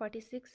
46,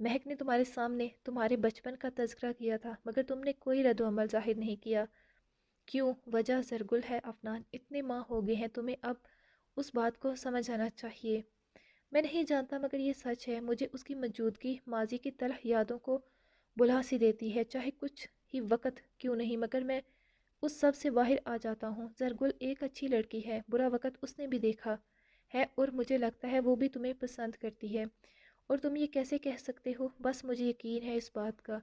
مہک نے تمہارے سامنے تمہارے بچپن کا تذکرہ کیا تھا مگر تم نے کوئی رد و عمل ظاہر نہیں کیا۔ کیوں؟ وجہ زرگل ہے افنان، اتنے ماہ ہو گئے ہیں، تمہیں اب اس بات کو سمجھ آنا چاہیے۔ میں نہیں جانتا مگر یہ سچ ہے، مجھے اس کی موجودگی ماضی کی تلخ یادوں کو بلا سی دیتی ہے، چاہے کچھ ہی وقت کیوں نہیں مگر میں اس سب سے باہر آ جاتا ہوں۔ زرگل ایک اچھی لڑکی ہے، برا وقت اس نے بھی دیکھا ہے اور مجھے لگتا ہے وہ بھی تمہیں پسند کرتی ہے، اور تم یہ کیسے کہہ سکتے ہو؟ بس مجھے یقین ہے اس بات کا۔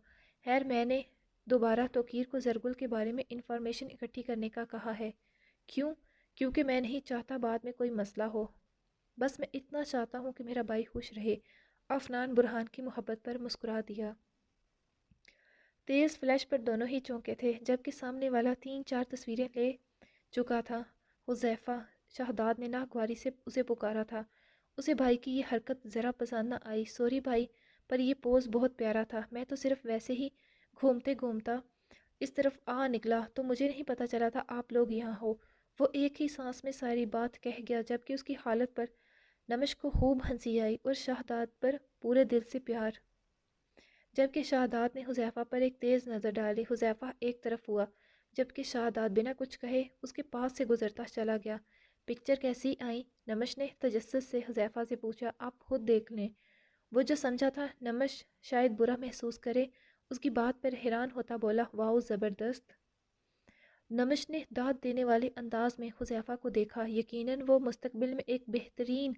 خیر میں نے دوبارہ توقیر کو زرگل کے بارے میں انفارمیشن اکٹھی کرنے کا کہا ہے۔ کیوں؟ کیونکہ میں نہیں چاہتا بعد میں کوئی مسئلہ ہو، بس میں اتنا چاہتا ہوں کہ میرا بھائی خوش رہے۔ افنان برہان کی محبت پر مسکرا دیا۔ تیز فلیش پر دونوں ہی چونکے تھے، جبکہ سامنے والا 3-4 تصویریں لے چکا تھا۔ حذیفہ شہداد نے ناگواری سے اسے پکارا تھا۔ اسے بھائی کی یہ حرکت ذرا پسند نہ آئی۔ سوری بھائی، پر یہ پوز بہت پیارا تھا، میں تو صرف ویسے ہی گھومتے گھومتا اس طرف آ نکلا تو مجھے نہیں پتا چلا تھا آپ لوگ یہاں ہو۔ وہ ایک ہی سانس میں ساری بات کہہ گیا، جبکہ اس کی حالت پر نمش کو خوب ہنسی آئی اور شہداد پر پورے دل سے پیار، جبکہ شہداد نے حذیفہ پر ایک تیز نظر ڈالی۔ حذیفہ ایک طرف ہوا جبکہ شہداد بنا کچھ کہے اس کے پاس سے گزرتا چلا گیا۔ پکچر کیسی آئی؟ نمش نے تجسس سے حذیفہ سے پوچھا۔ آپ خود دیکھ لیں۔ وہ جو سمجھا تھا نمش شاید برا محسوس کرے، اس کی بات پر حیران ہوتا بولا، واؤ زبردست۔ نمش نے داد دینے والے انداز میں حذیفہ کو دیکھا، یقیناً وہ مستقبل میں ایک بہترین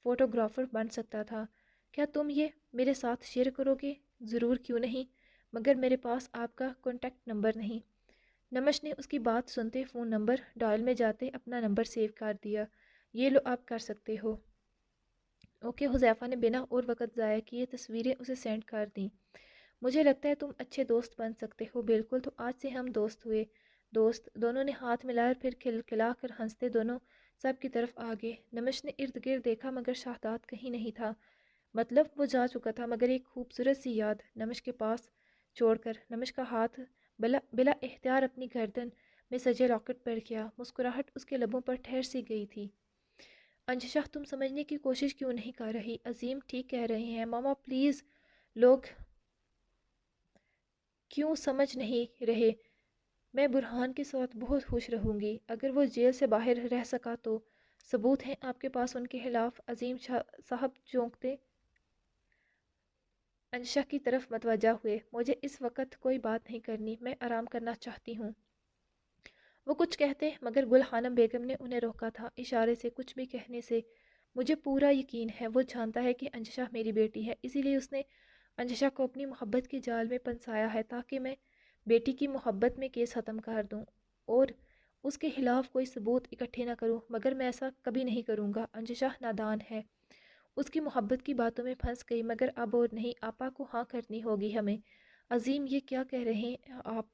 فوٹوگرافر بن سکتا تھا۔ کیا تم یہ میرے ساتھ شیئر کرو گے؟ ضرور، کیوں نہیں، مگر میرے پاس آپ کا کانٹیکٹ نمبر نہیں۔ نمش نے اس کی بات سنتے فون نمبر ڈائل میں جاتے اپنا نمبر سیو کر دیا۔ یہ لو، آپ کر سکتے ہو۔ اوکے، حذیفہ نے بنا اور وقت ضائع کیے تصویریں اسے سینڈ کر دیں۔ مجھے لگتا ہے تم اچھے دوست بن سکتے ہو۔ بالکل، تو آج سے ہم دوست ہوئے۔ دوست؟ دونوں نے ہاتھ ملایا، پھر کھلکھلا کر ہنستے دونوں سب کی طرف آگے۔ نمش نے ارد گرد دیکھا مگر شہداد کہیں نہیں تھا، مطلب وہ جا چکا تھا، مگر ایک خوبصورت سی یاد نمش کے پاس چھوڑ کر نمش کا ہاتھ بلا اختیار اپنی گردن میں سجے لاکٹ پر کیا۔ مسکراہٹ اس کے لبوں پر ٹھہر سی گئی تھی۔ انجشا، تم سمجھنے کی کوشش کیوں نہیں کر رہی؟ عظیم ٹھیک کہہ رہے ہیں ماما، پلیز۔ لوگ کیوں سمجھ نہیں رہے؟ میں برہان کے ساتھ بہت خوش رہوں گی، اگر وہ جیل سے باہر رہ سکا تو۔ ثبوت ہیں آپ کے پاس ان کے خلاف؟ عظیم صاحب چونکتے انشا کی طرف متوجہ ہوئے۔ مجھے اس وقت کوئی بات نہیں کرنی، میں آرام کرنا چاہتی ہوں۔ وہ کچھ کہتے مگر گل خانم بیگم نے انہیں روکا تھا، اشارے سے، کچھ بھی کہنے سے۔ مجھے پورا یقین ہے وہ جانتا ہے کہ انجشا میری بیٹی ہے، اسی لیے اس نے انجشا کو اپنی محبت کے جال میں پھنسایا ہے تاکہ میں بیٹی کی محبت میں کیس ختم کر دوں اور اس کے خلاف کوئی ثبوت اکٹھے نہ کروں، مگر میں ایسا کبھی نہیں کروں گا۔ انجشا نادان ہے، اس کی محبت کی باتوں میں پھنس گئی، مگر اب اور نہیں، آپا کو ہاں کرنی ہوگی ہمیں۔ عظیم، یہ کیا کہہ رہے ہیں آپ؟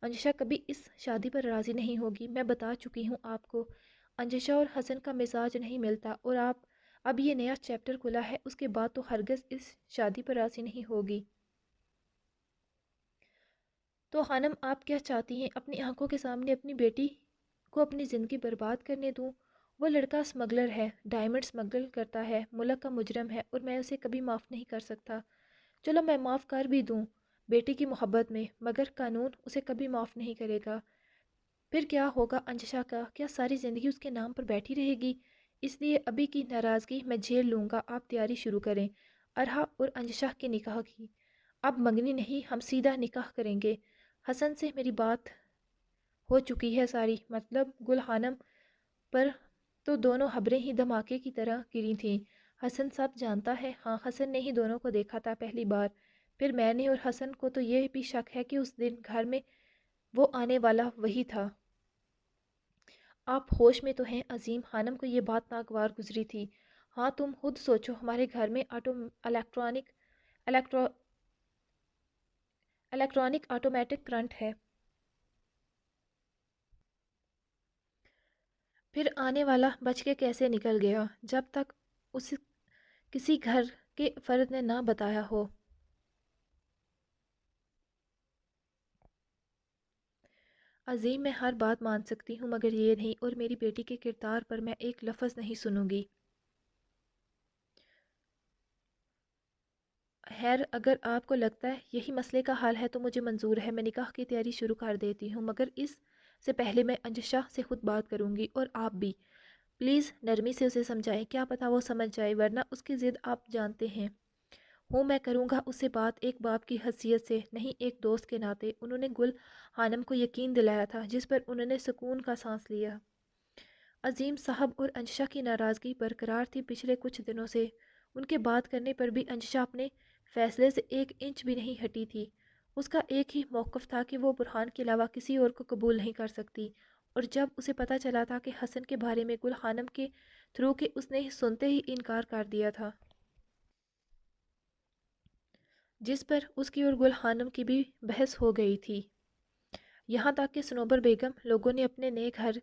انجشا کبھی اس شادی پر راضی نہیں ہوگی، میں بتا چکی ہوں آپ کو۔ انجشا اور حسن کا مزاج نہیں ملتا، اور آپ اب یہ نیا چیپٹر کھلا ہے، اس کے بعد تو ہرگز اس شادی پر راضی نہیں ہوگی۔ تو خانم، آپ کیا چاہتی ہیں؟ اپنی آنکھوں کے سامنے اپنی بیٹی کو اپنی زندگی برباد کرنے دوں؟ وہ لڑکا اسمگلر ہے، ڈائمنڈ اسمگل کرتا ہے، ملک کا مجرم ہے، اور میں اسے کبھی معاف نہیں کر سکتا۔ چلو میں معاف کر بھی دوں بیٹی کی محبت میں، مگر قانون اسے کبھی معاف نہیں کرے گا۔ پھر کیا ہوگا انجشا کا؟ کیا ساری زندگی اس کے نام پر بیٹھی رہے گی؟ اس لیے ابھی کی ناراضگی میں جھیل لوں گا، آپ تیاری شروع کریں ارحا اور انجشا کے نکاح کی۔ اب منگنی نہیں، ہم سیدھا نکاح کریں گے۔ حسن سے میری بات ہو چکی ہے ساری، مطلب گل خانم پر تو دونوں خبریں ہی دھماکے کی طرح گری تھیں۔ حسن سب جانتا ہے؟ ہاں، حسن نے ہی دونوں کو دیکھا تھا پہلی بار، پھر میں نے، اور حسن کو تو یہ بھی شک ہے کہ اس دن گھر میں وہ آنے والا وہی تھا۔ آپ ہوش میں تو ہیں؟ عظیم خانم کو یہ بات ناگوار گزری تھی۔ ہاں، تم خود سوچو، ہمارے گھر میں الیکٹرانک آٹومیٹک کرنٹ ہے، پھر آنے والا بچ کے کیسے نکل گیا؟ جب تک اس کسی گھر کے فرد نے نہ بتایا ہو۔ عظیم، میں ہر بات مان سکتی ہوں مگر یہ نہیں، اور میری بیٹی کے کردار پر میں ایک لفظ نہیں سنوں گی۔ خیر اگر آپ کو لگتا ہے یہی مسئلے کا حل ہے تو مجھے منظور ہے، میں نکاح کی تیاری شروع کر دیتی ہوں، مگر اس سے پہلے میں انجشا سے خود بات کروں گی، اور آپ بھی پلیز نرمی سے اسے سمجھائیں، کیا پتہ وہ سمجھ جائے، ورنہ اس کی ضد آپ جانتے ہیں۔ ہوں میں کروں گا اس سے بات، ایک باپ کی حیثیت سے نہیں، ایک دوست کے ناطے۔ انہوں نے گل خانم کو یقین دلایا تھا جس پر انہوں نے سکون کا سانس لیا۔ عظیم صاحب اور انجشا کی ناراضگی برقرار تھی پچھلے کچھ دنوں سے، ان کے بات کرنے پر بھی انجشا اپنے فیصلے سے ایک انچ بھی نہیں ہٹی تھی۔ اس کا ایک ہی موقف تھا کہ وہ برہان کے علاوہ کسی اور کو قبول نہیں کر سکتی، اور جب اسے پتہ چلا تھا کہ حسن کے بارے میں گل خانم کے تھرو کہ اس نے سنتے ہی انکار کر دیا تھا، جس پر اس کی اور گل خانم کی بھی بحث ہو گئی تھی، یہاں تک کہ صنوبر بیگم لوگوں نے اپنے نئے گھر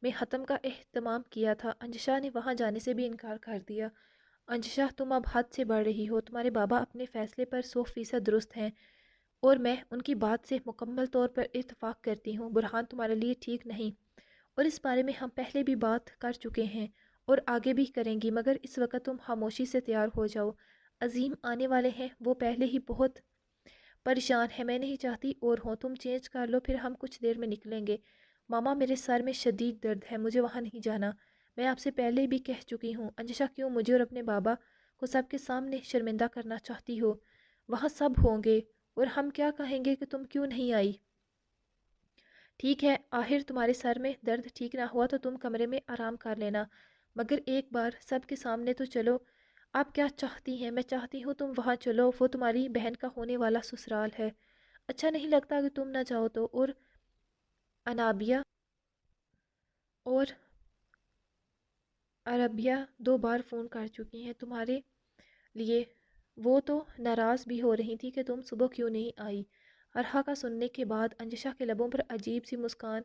میں حتم کا اہتمام کیا تھا، انجشا نے وہاں جانے سے بھی انکار کر دیا۔ انجشا تم اب حد سے بڑھ رہی ہو، تمہارے بابا اپنے فیصلے پر 100% درست ہیں، اور میں ان کی بات سے مکمل طور پر اتفاق کرتی ہوں۔ برہان تمہارے لیے ٹھیک نہیں، اور اس بارے میں ہم پہلے بھی بات کر چکے ہیں اور آگے بھی کریں گی، مگر اس وقت تم خاموشی سے تیار ہو جاؤ۔ عظیم آنے والے ہیں، وہ پہلے ہی بہت پریشان ہے، میں نہیں چاہتی اور ہوں، تم چینج کر لو، پھر ہم کچھ دیر میں نکلیں گے۔ ماما میرے سر میں شدید درد ہے، مجھے وہاں نہیں جانا، میں آپ سے پہلے بھی کہہ چکی ہوں۔ انجشا کیوں مجھے اور اپنے بابا کو سب کے سامنے شرمندہ کرنا چاہتی ہو؟ وہاں سب ہوں گے اور ہم کیا کہیں گے کہ تم کیوں نہیں آئی؟ ٹھیک ہے، آخر تمہارے سر میں درد ٹھیک نہ ہوا تو تم کمرے میں آرام کر لینا، مگر ایک بار سب کے سامنے تو چلو۔ آپ کیا چاہتی ہیں؟ میں چاہتی ہوں تم وہاں چلو، وہ تمہاری بہن کا ہونے والا سسرال ہے، اچھا نہیں لگتا کہ تم نہ جاؤ تو۔ اور انابیہ اور عربیہ 2 بار فون کر چکی ہیں تمہارے لیے، وہ تو ناراض بھی ہو رہی تھی کہ تم صبح کیوں نہیں آئی۔ ارحا کا سننے کے بعد انجشا کے لبوں پر عجیب سی مسکان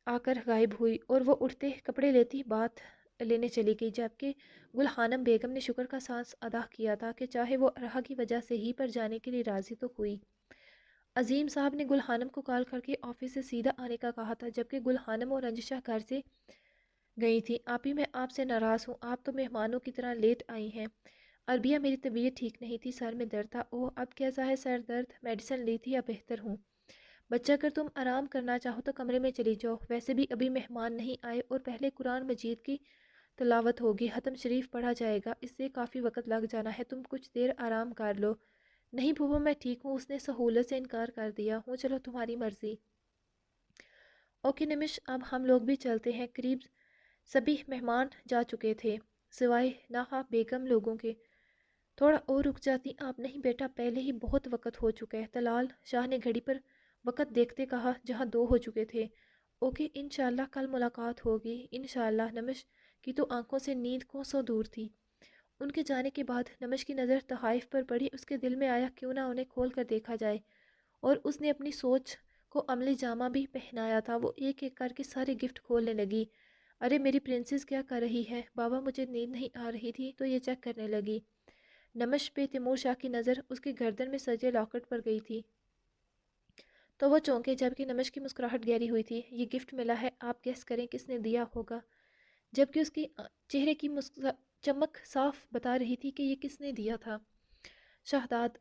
آ کر غائب ہوئی، اور وہ اٹھتے کپڑے لیتی بات لینے چلی گئی، جبکہ گل خانم بیگم نے شکر کا سانس ادا کیا تھا کہ چاہے وہ ارحا کی وجہ سے ہی پر جانے کے لیے راضی تو ہوئی۔ عظیم صاحب نے گل خانم کو کال کر کے آفس سے سیدھا آنے کا کہا تھا، جبکہ گل خانم اور انجشا گھر سے گئی تھی۔ آپی میں آپ سے ناراض ہوں، آپ تو مہمانوں کی طرح لیٹ آئی ہیں۔ عربیہ میری طبیعت ٹھیک نہیں تھی، سر میں درد تھا۔ اوہ اب کیسا ہے سر درد؟ میڈیسن لی تھی یا بہتر ہوں؟ بچہ اگر تم آرام کرنا چاہو تو کمرے میں چلی جاؤ، ویسے بھی ابھی مہمان نہیں آئے اور پہلے قرآن مجید کی تلاوت ہوگی، ختم شریف پڑھا جائے گا، اس سے کافی وقت لگ جانا ہے، تم کچھ دیر آرام کر لو۔ نہیں پھوپھو میں ٹھیک ہوں، اس نے سہولت سے انکار کر دیا۔ ہوں چلو تمہاری مرضی۔ اوکے نمش، اب ہم لوگ بھی چلتے ہیں۔ قریب سبھی مہمان جا چکے تھے سوائے ناہا بیگم لوگوں کے۔ تھوڑا اور رک جاتی آپ؟ نہیں بیٹا، پہلے ہی بہت وقت ہو چکا ہے، طلال شاہ نے گھڑی پر وقت دیکھتے کہا، جہاں 2 ہو چکے تھے۔ اوکے انشاءاللہ کل ملاقات ہوگی، انشاءاللہ۔ نمش کی تو آنکھوں سے نیند کوسوں دور تھی۔ ان کے جانے کے بعد نمش کی نظر تحائف پر پڑی، اس کے دل میں آیا کیوں نہ انہیں کھول کر دیکھا جائے، اور اس نے اپنی سوچ کو عملی جامہ بھی پہنایا تھا۔ وہ ایک ایک کر کے سارے گفٹ کھولنے لگی۔ ارے میری پرنسس کیا کر رہی ہے؟ بابا مجھے نیند نہیں آ رہی تھی تو یہ چیک کرنے لگی۔ نمش پہ تیمور شاہ کی نظر اس کے گردن میں سجے لاکٹ پر گئی تھی تو وہ چونکے، جبکہ نمش کی مسکراہٹ گہری ہوئی تھی۔ یہ گفٹ ملا ہے، آپ گیس کریں کس نے دیا ہوگا؟ جبکہ اس کی چہرے کی چمک صاف بتا رہی تھی کہ یہ کس نے دیا تھا۔ شہزاد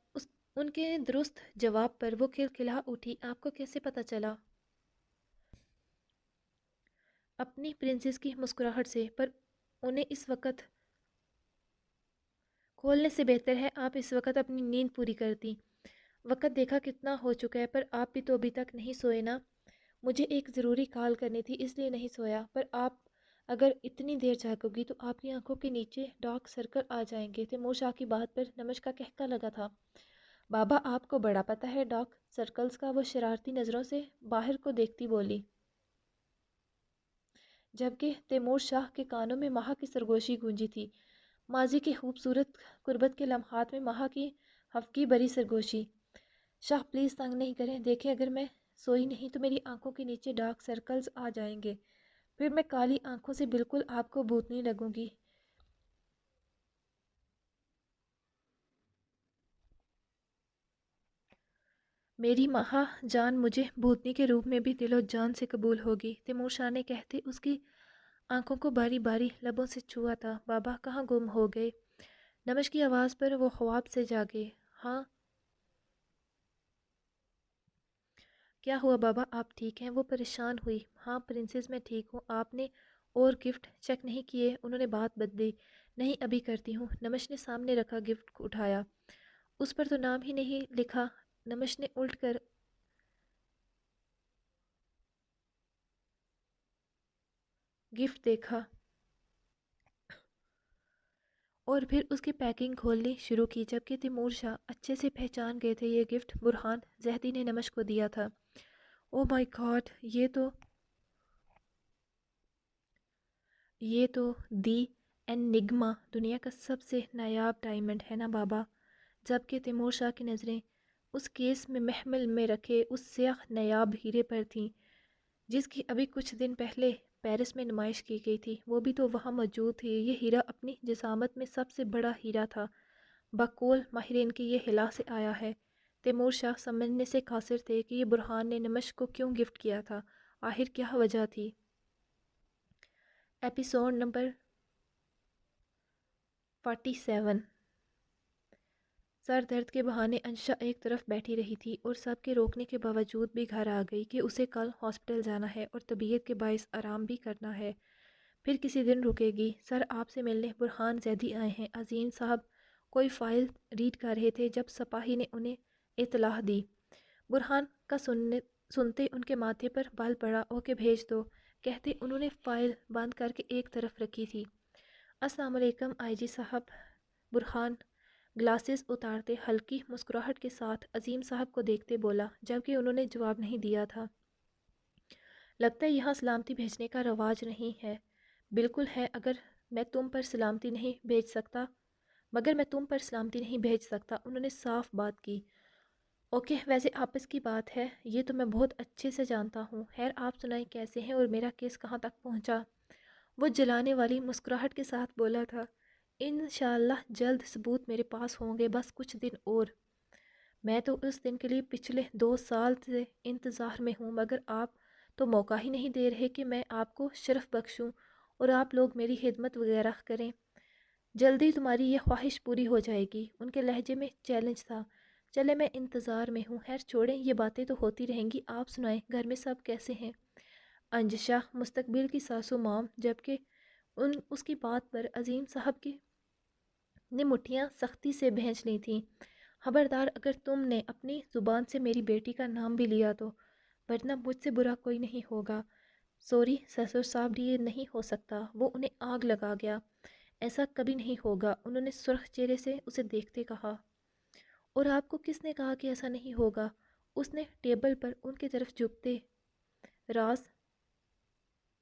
ان کے درست جواب پر وہ کھلکھلا اٹھی، آپ کو کیسے پتہ چلا؟ اپنی پرنسس کی مسکراہٹ سے، پر انہیں اس وقت کھولنے سے بہتر ہے آپ اس وقت اپنی نیند پوری کرتی۔ وقت دیکھا کتنا ہو چکا ہے، پر آپ بھی تو ابھی تک نہیں سوئے نا؟ مجھے ایک ضروری کال کرنی تھی اس لیے نہیں سویا، پر آپ اگر اتنی دیر جاگو گی تو آپ کی آنکھوں کے نیچے ڈارک سرکل آ جائیں گے۔ تیمور شاہ کی بات پر نمش کا کہکا لگا تھا۔ بابا آپ کو بڑا پتہ ہے ڈارک سرکلز کا؟ وہ شرارتی نظروں سے باہر کو دیکھتی بولی، جبکہ تیمور شاہ کے کانوں میں ماہا کی سرگوشی گونجی تھی، ماضی کے خوبصورت قربت کے لمحات میں ماہا کی خفگی بھری سرگوشی۔ شاہ پلیز تنگ نہیں کریں، دیکھیں اگر میں سوئی نہیں تو میری آنکھوں کے نیچے ڈارک سرکلز آ جائیں گے، پھر میں کالی آنکھوں سے بالکل آپ کو بھوتنی لگوں گی۔ میری ماہا جان مجھے بھوتنی کے روپ میں بھی دل و جان سے قبول ہوگی، تیمور شاہ نے کہتے اس کی آنکھوں کو باری باری لبوں سے چھوا تھا۔ بابا کہاں گم ہو گئے؟ نمش کی آواز پر وہ خواب سے جاگے۔ ہاں کیا ہوا بابا، آپ ٹھیک ہیں؟ وہ پریشان ہوئی۔ ہاں پرنسس میں ٹھیک ہوں، آپ نے اور گفٹ چیک نہیں کیے؟ انہوں نے بات بدلی۔ نہیں ابھی کرتی ہوں۔ نمش نے سامنے رکھا گفٹ کو اٹھایا، اس پر تو نام ہی نہیں لکھا۔ نمش نے الٹ کر گفٹ دیکھا اور پھر اس کی پیکنگ کھولنی شروع کی، جبکہ تیمور شاہ اچھے سے پہچان گئے تھے یہ گفٹ برہان زہدی نے نمش کو دیا تھا۔ او مائی گاڈ، یہ تو دی انگما دنیا کا سب سے نایاب ڈائمنڈ ہے نا بابا؟ جبکہ تیمور شاہ کی نظریں اس کیس میں محمل میں رکھے اس سیاہ نایاب ہیرے پر تھیں جس کی ابھی کچھ دن پہلے پیرس میں نمائش کی گئی تھی۔ وہ بھی تو وہاں موجود تھی۔ یہ ہیرا اپنی جسامت میں سب سے بڑا ہیرا تھا، بقول ماہرین کے یہ ہلا سے آیا ہے۔ تیمور شاہ سمجھنے سے قاصر تھے کہ یہ برہان نے نمش کو کیوں گفٹ کیا تھا، آخر کیا وجہ تھی۔ Episode number 47۔ سر درد کے بہانے انشا ایک طرف بیٹھی رہی تھی اور سب کے روکنے کے باوجود بھی گھر آ گئی کہ اسے کل ہاسپٹل جانا ہے اور طبیعت کے باعث آرام بھی کرنا ہے، پھر کسی دن رکے گی۔ سر آپ سے ملنے برہان زیدی آئے ہیں۔ عظیم صاحب کوئی فائل ریڈ کر رہے تھے جب سپاہی نے انہیں اطلاع دی۔ برہان کا سنتے ان کے ماتھے پر بال پڑا۔ اوکے بھیج دو، کہتے انہوں نے فائل بند کر کے ایک طرف رکھی تھی۔ السلام علیکم آئی جی صاحب۔ برہان گلاسز اتارتے ہلکی مسکراہٹ کے ساتھ عظیم صاحب کو دیکھتے بولا، جبکہ انہوں نے جواب نہیں دیا تھا۔ لگتا ہے یہاں سلامتی بھیجنے کا رواج نہیں ہے۔ بالکل ہے، میں تم پر سلامتی نہیں بھیج سکتا مگر میں تم پر سلامتی نہیں بھیج سکتا، انہوں نے صاف بات کی۔ اوکے ویسے آپس کی بات ہے، یہ تو میں بہت اچھے سے جانتا ہوں۔ خیر آپ سنائیں کیسے ہیں اور میرا کیس کہاں تک پہنچا؟ وہ جلانے والی مسکراہٹ کے ساتھ بولا تھا، انشاءاللہ جلد ثبوت میرے پاس ہوں گے، بس کچھ دن اور۔ میں تو اس دن کے لیے پچھلے 2 سال سے انتظار میں ہوں، مگر آپ تو موقع ہی نہیں دے رہے کہ میں آپ کو شرف بخشوں اور آپ لوگ میری خدمت وغیرہ کریں۔ جلدی تمہاری یہ خواہش پوری ہو جائے گی، ان کے لہجے میں چیلنج تھا۔ چلے میں انتظار میں ہوں، خیر چھوڑیں یہ باتیں تو ہوتی رہیں گی، آپ سنائیں گھر میں سب کیسے ہیں؟ انجشا مستقبل کی ساسو مام، جبکہ اس کی بات پر عظیم صاحب کی نے مٹھیاں سختی سے بھینچ لی تھیں۔ خبردار اگر تم نے اپنی زبان سے میری بیٹی کا نام بھی لیا تو، ورنہ مجھ سے برا کوئی نہیں ہوگا۔ سوری سسر صاحب، یہ نہیں ہو سکتا، وہ انہیں آگ لگا گیا۔ ایسا کبھی نہیں ہوگا، انہوں نے سرخ چہرے سے اسے دیکھتے کہا۔ اور آپ کو کس نے کہا کہ ایسا نہیں ہوگا؟ اس نے ٹیبل پر ان کی طرف جھکتے راز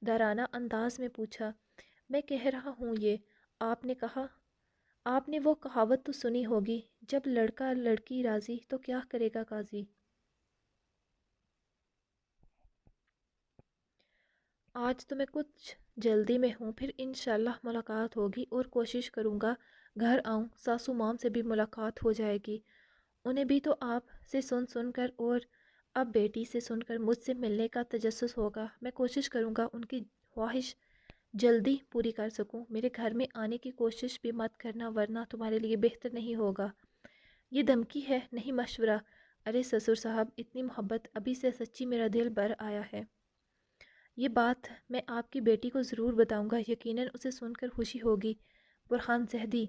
دارانہ انداز میں پوچھا۔ میں کہہ رہا ہوں یہ، آپ نے کہا۔ آپ نے وہ کہاوت تو سنی ہوگی، جب لڑکا لڑکی راضی تو کیا کرے گا قاضی۔ آج تو میں کچھ جلدی میں ہوں، پھر انشاءاللہ ملاقات ہوگی اور کوشش کروں گا گھر آؤں، ساسو مام سے بھی ملاقات ہو جائے گی۔ انہیں بھی تو آپ سے سن کر اور اب بیٹی سے سن کر مجھ سے ملنے کا تجسس ہوگا۔ میں کوشش کروں گا ان کی خواہش جلدی پوری کر سکوں۔ میرے گھر میں آنے کی کوشش بھی مت کرنا ورنہ تمہارے لیے بہتر نہیں ہوگا۔ یہ دھمکی ہے نہیں مشورہ۔ ارے سسر صاحب، اتنی محبت، ابھی سے سچی میرا دل بھر آیا ہے۔ یہ بات میں آپ کی بیٹی کو ضرور بتاؤں گا، یقیناً اسے سن کر خوشی ہوگی۔ برہان زہدی،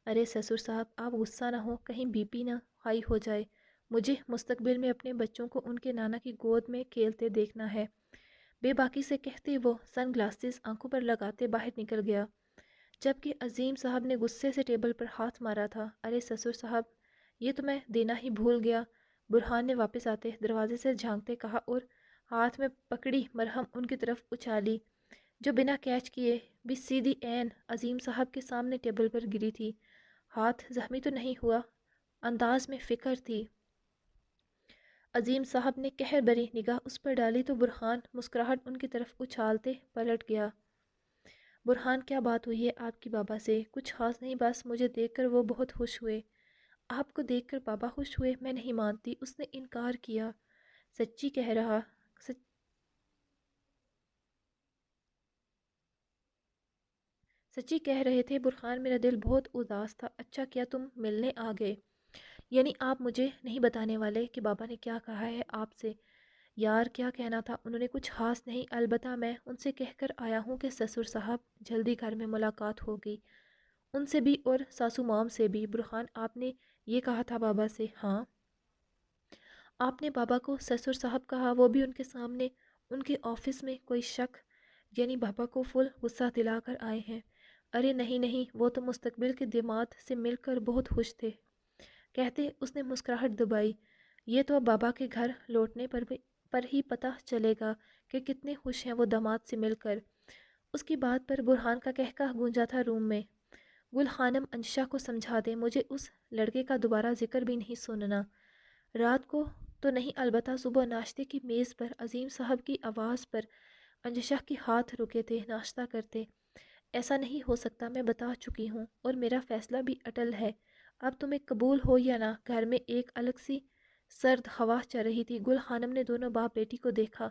ارے سسر صاحب آپ غصہ نہ ہو، کہیں بی پی نہ ہائی ہو جائے۔ مجھے مستقبل میں اپنے بچوں کو ان کے نانا کی گود میں کھیلتے دیکھنا ہے۔ بے باکی سے کہتے وہ سن گلاسز آنکھوں پر لگاتے باہر نکل گیا، جبکہ عظیم صاحب نے غصے سے ٹیبل پر ہاتھ مارا تھا۔ ارے سسر صاحب، یہ تو میں دینا ہی بھول گیا، برہان نے واپس آتے دروازے سے جھانکتے کہا اور ہاتھ میں پکڑی مرہم ان کی طرف اچھالی، جو بنا کیچ کیے بھی سیدھی عین عظیم صاحب کے سامنے ٹیبل پر گری تھی۔ ہاتھ زخمی تو نہیں ہوا؟ انداز میں فکر تھی۔ عظیم صاحب نے قہر بری نگاہ اس پر ڈالی تو برہان مسکراہٹ ان کی طرف اچھالتے پلٹ گیا۔ برہان کیا بات ہوئی ہے آپ کی بابا سے؟ کچھ خاص نہیں، بس مجھے دیکھ کر وہ بہت خوش ہوئے۔ آپ کو دیکھ کر بابا خوش ہوئے؟ میں نہیں مانتی، اس نے انکار کیا۔ سچی کہہ رہا سچی کہہ رہے تھے برہان، میرا دل بہت اداس تھا۔ اچھا کیا تم ملنے آ گئے، یعنی آپ مجھے نہیں بتانے والے کہ بابا نے کیا کہا ہے آپ سے؟ یار کیا کہنا تھا، انہوں نے کچھ خاص نہیں، البتہ میں ان سے کہہ کر آیا ہوں کہ سسر صاحب جلدی گھر میں ملاقات ہوگی، ان سے بھی اور ساسو مام سے بھی۔ برہان، آپ نے یہ کہا تھا بابا سے؟ ہاں۔ آپ نے بابا کو سسر صاحب کہا، وہ بھی ان کے سامنے؟ ان کے آفس میں کوئی شک؟ یعنی بابا کو فل غصہ دلا کر آئے ہیں؟ ارے نہیں نہیں، وہ تو مستقبل کے داماد سے مل کر بہت خوش تھے، کہتے اس نے مسکراہٹ دبائی۔ یہ تو اب بابا کے گھر لوٹنے پر ہی پتہ چلے گا کہ کتنے خوش ہیں وہ داماد سے مل کر۔ اس کی بات پر برہان کا کہکہ گونجا تھا روم میں۔ گل خانم، انشا کو سمجھا دیں، مجھے اس لڑکے کا دوبارہ ذکر بھی نہیں سننا۔ رات کو تو نہیں، البتہ صبح ناشتے کی میز پر عظیم صاحب کی آواز پر انجشا کے ہاتھ رکے تھے ناشتہ کرتے۔ ایسا نہیں ہو سکتا، میں بتا چکی ہوں، اور میرا فیصلہ بھی اٹل ہے، اب تمہیں قبول ہو یا نہ۔ گھر میں ایک الگ سی سرد ہوا چل رہی تھی۔ گل خانم نے دونوں باپ بیٹی کو دیکھا،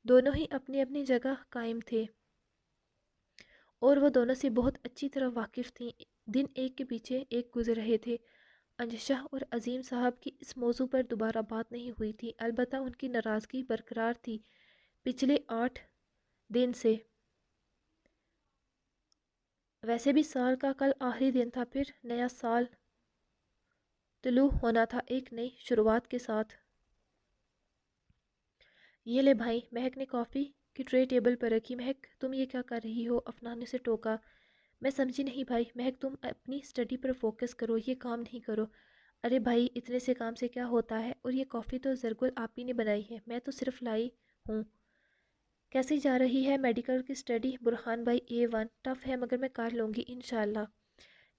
دونوں ہی اپنی اپنی جگہ قائم تھے اور وہ دونوں سے بہت اچھی طرح واقف تھیں۔ دن ایک کے پیچھے ایک گزر رہے تھے۔ انجشا اور عظیم صاحب کی اس موضوع پر دوبارہ بات نہیں ہوئی تھی، البتہ ان کی ناراضگی برقرار تھی پچھلے 8 دن سے۔ ویسے بھی سال کا کل آخری دن تھا، پھر نیا سال طلوع ہونا تھا ایک نئی شروعات کے ساتھ۔ یہ لے بھائی، مہک نے کافی کی ٹرے ٹیبل پر رکھی۔ مہک، تم یہ کیا کر رہی ہو؟ افنان نے اسے ٹوکا۔ میں سمجھی نہیں بھائی۔ مہک، تم اپنی اسٹڈی پر فوکس کرو، یہ کام نہیں کرو۔ ارے بھائی، اتنے سے کام سے کیا ہوتا ہے، اور یہ کافی تو زرگل آپ ہی نے بنائی ہے، میں تو صرف لائی ہوں۔ کیسی جا رہی ہے میڈیکل کی اسٹڈی؟ برہان بھائی، A1، ٹف ہے مگر میں کر لوں گی انشاءاللہ۔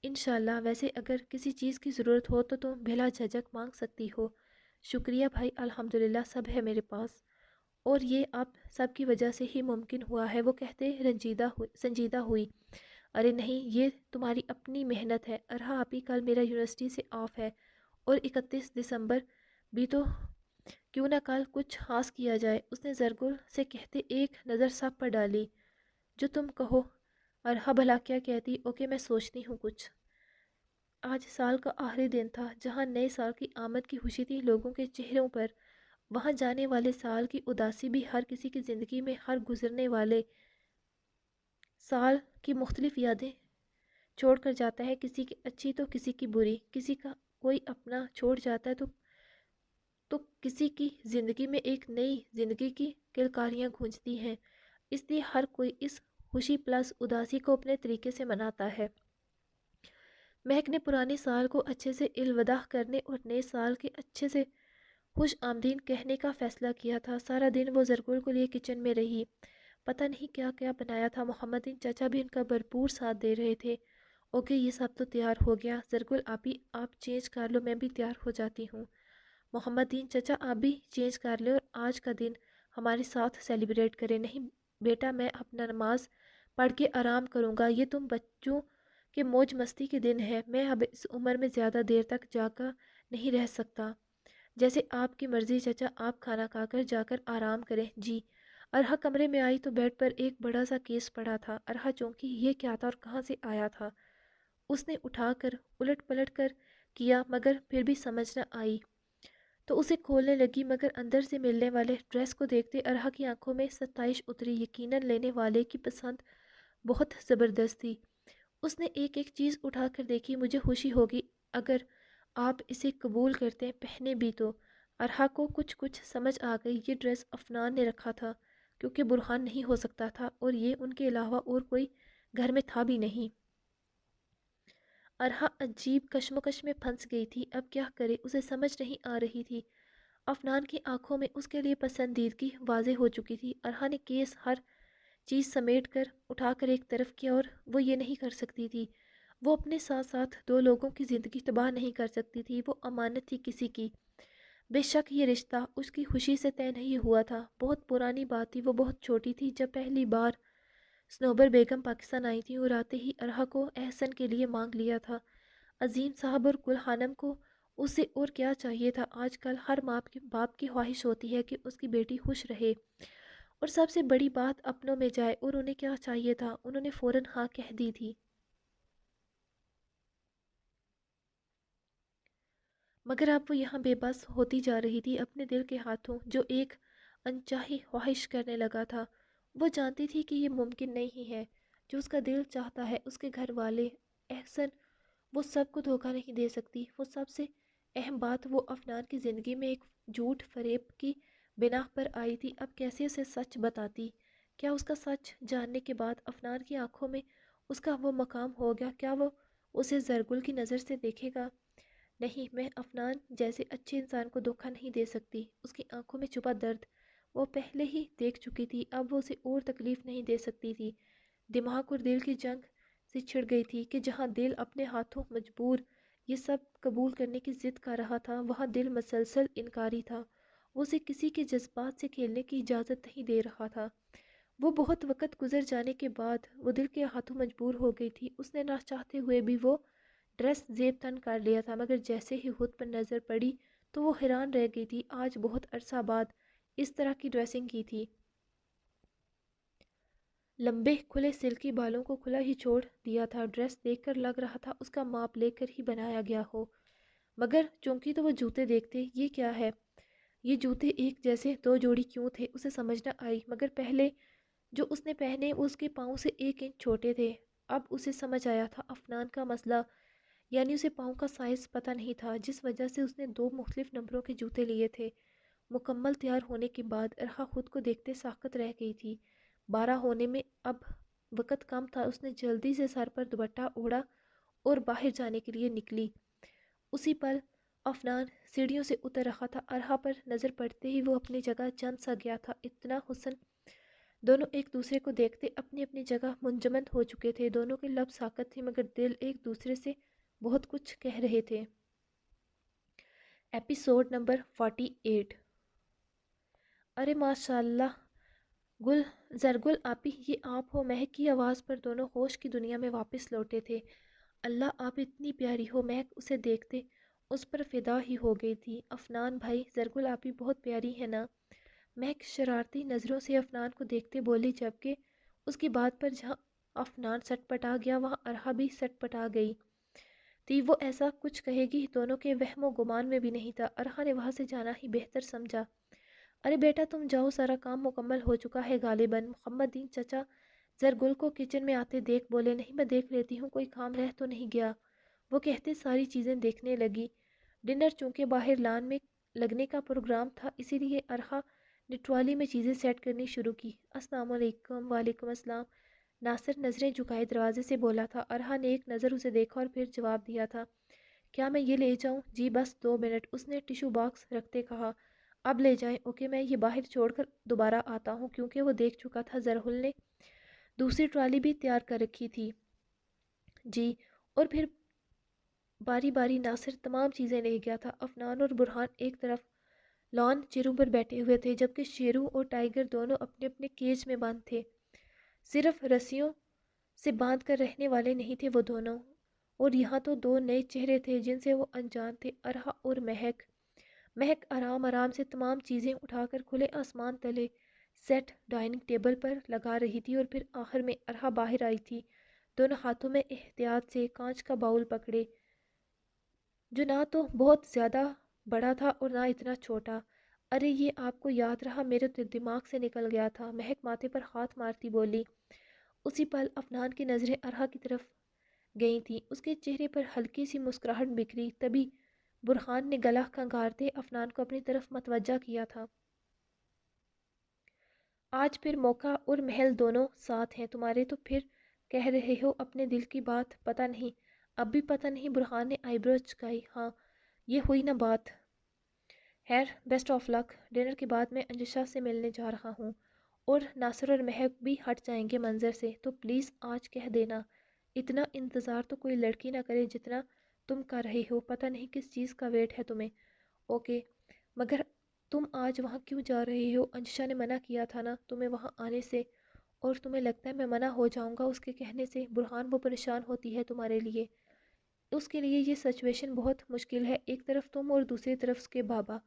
انشاءاللہ۔ ویسے اگر کسی چیز کی ضرورت ہو تو تم بلا جھجک مانگ سکتی ہو۔ شکریہ بھائی، الحمدللہ سب ہے میرے پاس، اور یہ آپ سب کی وجہ سے ہی ممکن ہوا ہے، وہ کہتے سنجیدہ ہوئی۔ ارے نہیں، یہ تمہاری اپنی محنت ہے۔ ارہا آپی، کل میرا یونیورسٹی سے آف ہے، اور 31 دسمبر بھی، تو کیوں نہ کل کچھ خاص کیا جائے؟ اس نے زرگل سے کہتے ایک نظر سب پر ڈالی۔ جو تم کہو۔ ارہا بھلا کیا کہتی؟ اوکے، میں سوچتی ہوں کچھ۔ آج سال کا آخری دن تھا، جہاں نئے سال کی آمد کی خوشی تھی لوگوں کے چہروں پر، وہاں جانے والے سال کی اداسی بھی ہر کسی کی زندگی میں ہر گزرنے والے سال کی مختلف یادیں چھوڑ کر جاتا ہے، کسی کی اچھی تو کسی کی بری، کسی کا کوئی اپنا چھوڑ جاتا ہے تو کسی کی زندگی میں ایک نئی زندگی کی کلکاریاں گونجتی ہیں۔ اس لیے ہر کوئی اس خوشی پلس اداسی کو اپنے طریقے سے مناتا ہے۔ مہک نے پرانے سال کو اچھے سے الوداع کرنے اور نئے سال کے اچھے سے خوش آمدید کہنے کا فیصلہ کیا تھا۔ سارا دن وہ زرگل کو لیے کچن میں رہی، پتہ نہیں کیا کیا بنایا تھا۔ محمد دین چچا بھی ان کا بھرپور ساتھ دے رہے تھے۔ اوکے، یہ سب تو تیار ہو گیا۔ زرگل آپی، آپ چینج کر لو، میں بھی تیار ہو جاتی ہوں۔ محمد دین چچا، آپ بھی چینج کر لیں اور آج کا دن ہمارے ساتھ سیلیبریٹ کریں۔ نہیں بیٹا، میں اپنا نماز پڑھ کے آرام کروں گا، یہ تم بچوں کے موج مستی کے دن ہے، میں اب اس عمر میں زیادہ دیر تک جاگا نہیں رہ سکتا۔ جیسے آپ کی مرضی چچا، آپ کھانا کھا کر جا کر آرام کریں۔ جی۔ ارہا کمرے میں آئی تو بیڈ پر ایک بڑا سا کیس پڑا تھا۔ ارہا چونکی، یہ کیا تھا اور کہاں سے آیا تھا؟ اس نے اٹھا کر الٹ پلٹ کر کیا، مگر پھر بھی سمجھ نہ آئی تو اسے کھولنے لگی، مگر اندر سے ملنے والے ڈریس کو دیکھتے ارہا کی آنکھوں میں ستائش اتری۔ یقیناً لینے والے کی پسند بہت زبردست تھی۔ اس نے ایک ایک چیز اٹھا کر دیکھی۔ مجھے خوشی ہوگی اگر آپ اسے قبول کرتے ہیں، پہنے بھی تو۔ ارہا کو کچھ سمجھ آ گئی۔ یہ ڈریس افنان نے رکھا تھا، کیونکہ برہان نہیں ہو سکتا تھا، اور یہ ان کے علاوہ اور کوئی گھر میں تھا بھی نہیں۔ ارہا عجیب کشمکش میں پھنس گئی تھی، اب کیا کرے، اسے سمجھ نہیں آ رہی تھی۔ افنان کی آنکھوں میں اس کے لیے پسندیدگی واضح ہو چکی تھی۔ ارہا نے کیس ہر چیز سمیٹ کر اٹھا کر ایک طرف کیا، اور وہ یہ نہیں کر سکتی تھی۔ وہ اپنے ساتھ ساتھ 2 لوگوں کی زندگی تباہ نہیں کر سکتی تھی، وہ امانت تھی کسی کی۔ بے شک یہ رشتہ اس کی خوشی سے طے نہیں ہوا تھا، بہت پرانی بات تھی، وہ بہت چھوٹی تھی جب پہلی بار صنوبر بیگم پاکستان آئی تھی، اور آتے ہی ارہا کو احسن کے لیے مانگ لیا تھا۔ عظیم صاحب اور گل خانم کو اس سے اور کیا چاہیے تھا؟ آج کل ہر باپ کی خواہش ہوتی ہے کہ اس کی بیٹی خوش رہے اور سب سے بڑی بات اپنوں میں جائے، اور انہیں کیا چاہیے تھا، انہوں نے فوراً ہاں کہہ دی تھی۔ مگر اب وہ یہاں بے بس ہوتی جا رہی تھی اپنے دل کے ہاتھوں، جو ایک انچاہی خواہش کرنے لگا تھا۔ وہ جانتی تھی کہ یہ ممکن نہیں ہے، جو اس کا دل چاہتا ہے، اس کے گھر والے، احسن، وہ سب کو دھوکہ نہیں دے سکتی۔ وہ سب سے اہم بات، وہ افنان کی زندگی میں ایک جھوٹ فریب کی بنا پر آئی تھی۔ اب کیسے اسے سچ بتاتی؟ کیا اس کا سچ جاننے کے بعد افنان کی آنکھوں میں اس کا وہ مقام ہو گیا؟ کیا وہ اسے زرگل کی نظر سے دیکھے گا؟ نہیں، میں افنان جیسے اچھے انسان کو دھوکہ نہیں دے سکتی۔ اس کی آنکھوں میں چھپا درد وہ پہلے ہی دیکھ چکی تھی، اب وہ اسے اور تکلیف نہیں دے سکتی تھی۔ دماغ اور دل کی جنگ سے چھڑ گئی تھی کہ جہاں دل اپنے ہاتھوں مجبور یہ سب قبول کرنے کی ضد کر رہا تھا، وہاں دل مسلسل انکاری تھا۔ وہ اسے کسی کے جذبات سے کھیلنے کی اجازت نہیں دے رہا تھا۔ وہ بہت وقت گزر جانے کے بعد وہ دل کے ہاتھوں مجبور ہو گئی تھی۔ اس نے نہ چاہتے ہوئے بھی وہ ڈریس زیب تن کر لیا تھا، مگر جیسے ہی خود پر نظر پڑی تو وہ حیران رہ گئی تھی۔ آج بہت عرصہ بعد اس طرح کی ڈریسنگ کی تھی۔ لمبے کھلے سلکی بالوں کو کھلا ہی چھوڑ دیا تھا۔ ڈریس دیکھ کر لگ رہا تھا اس کا ماپ لے کر ہی بنایا گیا ہو، مگر چونکہ تو وہ جوتے دیکھتے، یہ کیا ہے، یہ جوتے ایک جیسے دو جوڑی کیوں تھے، اسے سمجھ نہ آئی۔ مگر پہلے جو اس نے پہنے وہ اس کے پاؤں سے 1 انچ چھوٹے تھے۔ اب اسے سمجھ آیا تھا افنان کا مسئلہ، یعنی اسے پاؤں کا سائز پتہ نہیں تھا، جس وجہ سے اس نے 2 مختلف نمبروں کے جوتے لیے تھے۔ مکمل تیار ہونے کے بعد ارحا خود کو دیکھتے ساکت رہ گئی تھی۔ 12 ہونے میں اب وقت کم تھا۔ اس نے جلدی سے سر پر دوپٹہ اوڑھا اور باہر جانے کے لیے نکلی۔ اسی پل افنان سیڑھیوں سے اتر رہا تھا۔ ارحا پر نظر پڑتے ہی وہ اپنی جگہ جم سا گیا تھا۔ اتنا حسن! دونوں ایک دوسرے کو دیکھتے اپنی اپنی جگہ منجمد ہو چکے تھے۔ دونوں کے لب ساکت تھے، مگر دل ایک دوسرے سے بہت کچھ کہہ رہے تھے۔ Episode number 48۔ ارے ماشاءاللہ زرگل آپی، یہ آپ ہو؟ مہک کی آواز پر دونوں ہوش کی دنیا میں واپس لوٹے تھے۔ اللہ، آپ اتنی پیاری ہو! مہک اسے دیکھتے اس پر فدا ہی ہو گئی تھی۔ افنان بھائی، زرگل آپی بہت پیاری ہے نا؟ مہک شرارتی نظروں سے افنان کو دیکھتے بولی، جبکہ اس کی بات پر جہاں افنان سٹ پٹا گیا وہاں ارحا بھی سٹ پٹا گئی تھی۔ وہ ایسا کچھ کہے گی دونوں کے وہم و گمان میں بھی نہیں تھا۔ ارحا نے وہاں سے جانا ہی بہتر سمجھا۔ ارے بیٹا تم جاؤ، سارا کام مکمل ہو چکا ہے غالباً۔ محمد دین چچا زرگل کو کچن میں آتے دیکھ بولے، نہیں میں دیکھ لیتی ہوں، کوئی کام رہ تو نہیں گیا؟ وہ کہتے ساری چیزیں دیکھنے لگی۔ ڈنر چونکہ باہر لان میں لگنے کا پروگرام تھا، اسی لیے ارحا نے ٹرالی میں چیزیں سیٹ کرنی شروع کی۔ السلام علیکم۔ وعلیکم السلام۔ ناصر نظریں جھکائے دروازے سے بولا تھا۔ ارحا نے ایک نظر اسے دیکھا اور پھر جواب دیا تھا، کیا میں یہ لے جاؤں؟ جی بس 2 منٹ، اس نے ٹیشو باکس رکھتے کہا۔ اب لے جائیں۔ اوکے، میں یہ باہر چھوڑ کر دوبارہ آتا ہوں، کیونکہ وہ دیکھ چکا تھا زرہل نے دوسری ٹرالی بھی تیار کر رکھی تھی۔ جی، اور پھر باری باری ناصر تمام چیزیں لے گیا تھا۔ افنان اور برہان ایک طرف لان چیروں پر بیٹھے ہوئے تھے، جبکہ شیرو اور ٹائیگر دونوں اپنے اپنے کیج میں بند تھے۔ صرف رسیوں سے باندھ کر رہنے والے نہیں تھے وہ دونوں، اور یہاں تو 2 نئے چہرے تھے جن سے وہ انجان تھے، ارحا اور مہک۔ مہک آرام آرام سے تمام چیزیں اٹھا کر کھلے آسمان تلے سیٹ ڈائننگ ٹیبل پر لگا رہی تھی، اور پھر آخر میں ارحا باہر آئی تھی، دونوں ہاتھوں میں احتیاط سے کانچ کا باؤل پکڑے، جو نہ تو بہت زیادہ بڑا تھا اور نہ اتنا چھوٹا۔ ارے یہ آپ کو یاد رہا؟ میرے تو دماغ سے نکل گیا تھا، مہک ماتھے پر ہاتھ مارتی بولی۔ اسی پل افنان کی نظریں ارحا کی طرف گئی تھیں، اس کے چہرے پر ہلکی سی مسکراہٹ بکھری۔ تبھی برہان نے گلا کھنگارتے افنان کو اپنی طرف متوجہ کیا تھا۔ آج پھر موقع اور محل دونوں ساتھ ہیں تمہارے، تو پھر کہہ رہے ہو اپنے دل کی بات؟ پتہ نہیں، اب بھی پتہ نہیں۔ برہان نے آئی برو چکائی۔ ہاں، یہ ہوئی نا بات۔ خیر، بیسٹ آف لک۔ ڈنر کے بعد میں انجشا سے ملنے جا رہا ہوں، اور ناصر اور مہک بھی ہٹ جائیں گے منظر سے، تو پلیز آج کہہ دینا۔ اتنا انتظار تو کوئی لڑکی نہ کرے جتنا تم کر رہے ہو، پتہ نہیں کس چیز کا ویٹ ہے تمہیں۔ اوکے، مگر تم آج وہاں کیوں جا رہے ہو؟ انجشا نے منع کیا تھا نا تمہیں وہاں آنے سے، اور تمہیں لگتا ہے میں منع ہو جاؤں گا اس کے کہنے سے؟ برہان، وہ پریشان ہوتی ہے تمہارے لیے، اس کے لیے یہ سچویشن بہت مشکل ہے، ایک طرف تم اور دوسری طرف اس کے بابا۔